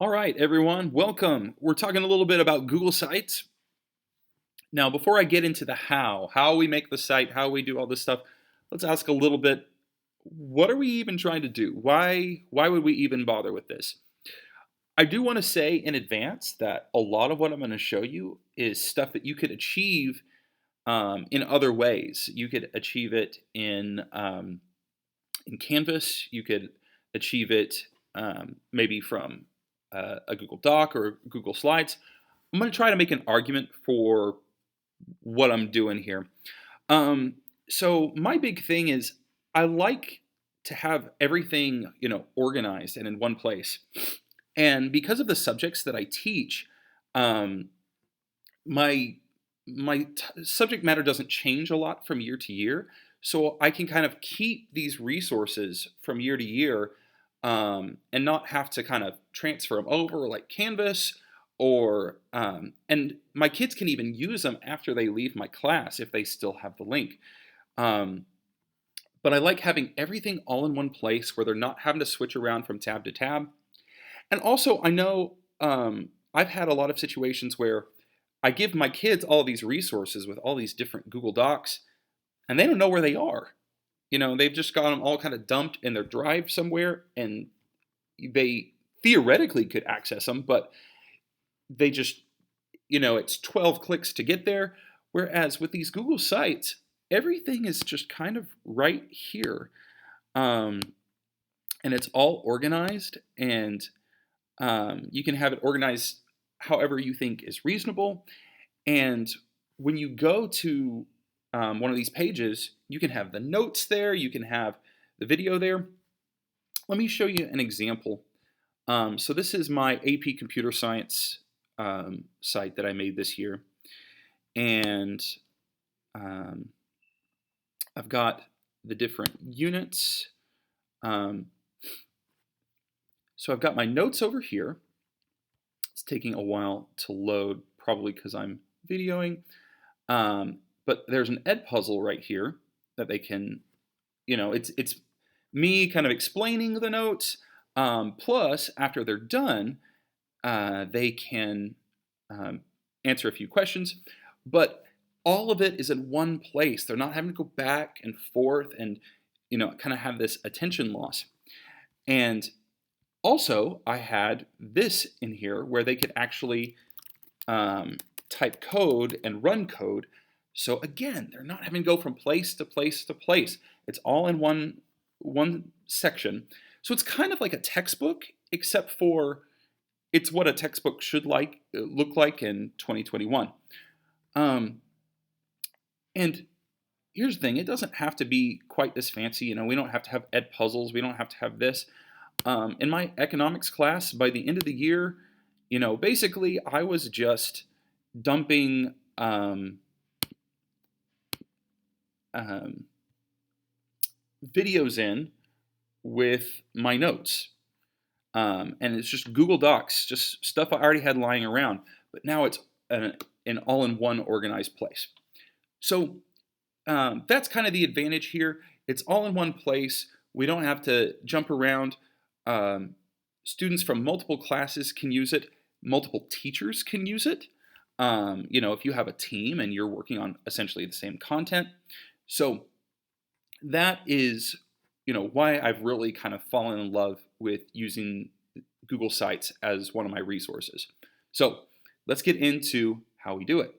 All right, everyone, welcome. We're talking a little bit about Google Sites. Now, before I get into the how we make the site, how we do all this stuff, let's ask a little bit, what are we even trying to do? Why would we even bother with this? I do want to say in advance that a lot of what I'm going to show you is stuff that you could achieve in other ways. You could achieve it in Canvas. You could achieve it maybe from a Google Doc or Google Slides. I'm going to try to make an argument for what I'm doing here. Um, so my big thing is I like to have everything, organized and in one place. And because of the subjects that I teach, um, my subject matter doesn't change a lot from year to year. So I can kind of keep these resources from year to year and not have to kind of transfer them over like Canvas or and my kids can even use them after they leave my class if they still have the link. Um, but I like having everything all in one place where they're not having to switch around from tab to tab. And also, I know I've had a lot of situations where I give my kids all of these resources with all these different Google Docs, and they don't know where they are. They've just got them all kind of dumped in their drive somewhere, and they theoretically could access them, but they just, it's 12 clicks to get there. Whereas with these Google Sites, everything is just kind of right here. Um, and it's all organized, and you can have it organized however you think is reasonable. And when you go to one of these pages, you can have the notes there, you can have the video there. Let me show you an example. So this is my AP Computer Science site that I made this year. And um, I've got the different units. So I've got my notes over here. It's taking a while to load, probably because I'm videoing. But there's an Edpuzzle right here that they can, it's me kind of explaining the notes. Plus, after they're done, they can answer a few questions. But all of it is in one place. They're not having to go back and forth and, kind of have this attention loss. And also, I had this in here where they could actually type code and run code. So again, they're not having to go from place to place to place. It's all in one section. So it's kind of like a textbook, except for it's what a textbook should look like in 2021. And here's the thing: it doesn't have to be quite this fancy. We don't have to have Edpuzzles. We don't have to have this. In my economics class, by the end of the year, basically I was just dumping um, videos in with my notes. And it's just Google Docs, just stuff I already had lying around. But now it's an all-in-one organized place. So that's kind of the advantage here. It's all in one place. We don't have to jump around. Students from multiple classes can use it. Multiple teachers can use it. If you have a team and you're working on essentially the same content. So that is, why I've really kind of fallen in love with using Google Sites as one of my resources. So let's get into how we do it.